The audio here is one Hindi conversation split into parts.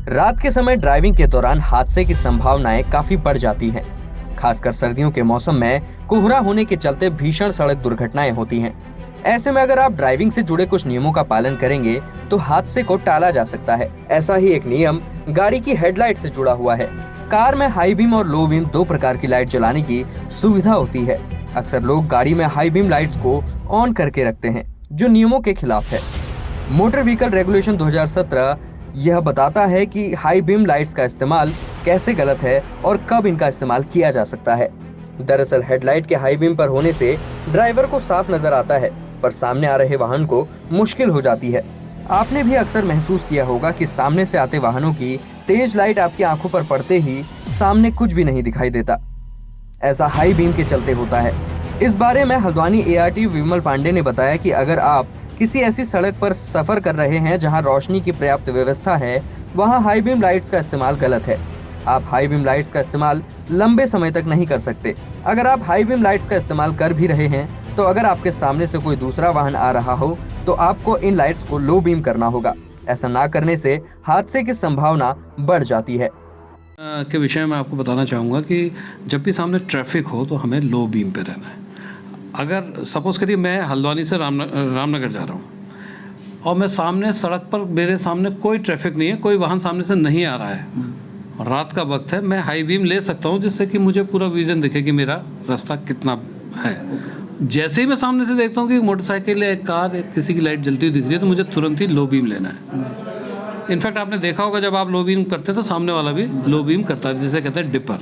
रात के समय ड्राइविंग के दौरान हादसे की संभावनाएं काफी बढ़ जाती हैं। खासकर सर्दियों के मौसम में कोहरा होने के चलते भीषण सड़क दुर्घटनाएं होती हैं। ऐसे में अगर आप ड्राइविंग से जुड़े कुछ नियमों का पालन करेंगे तो हादसे को टाला जा सकता है। ऐसा ही एक नियम गाड़ी की हेडलाइट से जुड़ा हुआ है। कार में हाई बीम और लो बीम दो प्रकार की लाइट जलाने की सुविधा होती है। अक्सर लोग गाड़ी में हाई बीम लाइट्स को ऑन करके रखते हैं, जो नियमों के खिलाफ है। मोटर व्हीकल रेगुलेशन 2017 यह बताता है कि हाई बीम लाइट्स का इस्तेमाल कैसे गलत है और कब इनका इस्तेमाल किया जा सकता है। दरअसल हेडलाइट के हाई बीम पर होने से ड्राइवर को साफ नजर आता है, पर सामने आ रहे वाहन को मुश्किल हो जाती है। आपने भी अक्सर महसूस किया होगा कि सामने से आते वाहनों की तेज लाइट आपकी आंखों पर पड़ते ही सामने कुछ भी नहीं दिखाई देता। ऐसा हाई बीम के चलते होता है। इस बारे में हल्द्वानी एआरटी विमल पांडे ने बताया कि अगर आप किसी ऐसी सड़क पर सफर कर रहे हैं जहां रोशनी की पर्याप्त व्यवस्था है, वहां हाई बीम लाइट्स का इस्तेमाल गलत है। आप हाई बीम लाइट्स का इस्तेमाल लंबे समय तक नहीं कर सकते। अगर आप हाई बीम लाइट्स का इस्तेमाल कर भी रहे हैं, तो अगर आपके सामने से कोई दूसरा वाहन आ रहा हो तो आपको इन लाइट्स को लो बीम करना होगा। ऐसा ना करने से हादसे की संभावना बढ़ जाती है। के विषय में आपको बताना चाहूँगा कि जब भी सामने ट्रैफिक हो तो हमें लो बीम पे रहना है। अगर सपोज़ करिए मैं हल्द्वानी से रामनगर जा रहा हूँ और मैं सामने सड़क पर मेरे सामने कोई ट्रैफिक नहीं है, कोई वाहन सामने से नहीं आ रहा है, रात का वक्त है, मैं हाई बीम ले सकता हूँ जिससे कि मुझे पूरा विज़न दिखे कि मेरा रास्ता कितना है। जैसे ही मैं सामने से देखता हूँ कि मोटरसाइकिल या कार या किसी की लाइट जलती हुई दिख रही है तो मुझे तुरंत ही लो बीम लेना है। इनफैक्ट आपने देखा होगा जब आप लो बीम करते हैं तो सामने वाला भी लो बीम करता है, जिसे कहते हैं डिपर।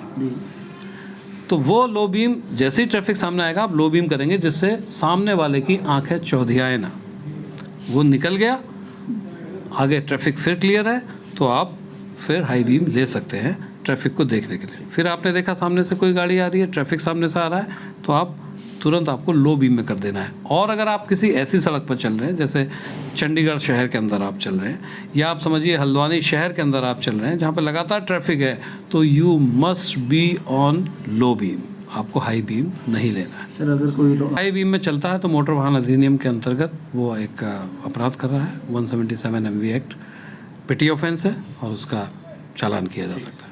तो वो लो बीम जैसे ही ट्रैफिक सामने आएगा आप लो बीम करेंगे जिससे सामने वाले की आंखें चौधियाए ना। वो निकल गया, आगे ट्रैफिक फिर क्लियर है तो आप फिर हाई बीम ले सकते हैं ट्रैफिक को देखने के लिए। फिर आपने देखा सामने से कोई गाड़ी आ रही है, ट्रैफिक सामने से आ रहा है, तो आप तुरंत आपको लो बीम में कर देना है। और अगर आप किसी ऐसी सड़क पर चल रहे हैं जैसे चंडीगढ़ शहर के अंदर आप चल रहे हैं या आप समझिए हल्द्वानी शहर के अंदर आप चल रहे हैं जहाँ पर लगातार ट्रैफिक है, तो you must be on low beam. आपको हाई बीम नहीं लेना है। सर अगर कोई हाई बीम में चलता है तो मोटर वाहन अधिनियम के अंतर्गत वो एक अपराध कर रहा है। 177 MV एक्ट पिटी ऑफेंस है और उसका चालान किया जा सकता है।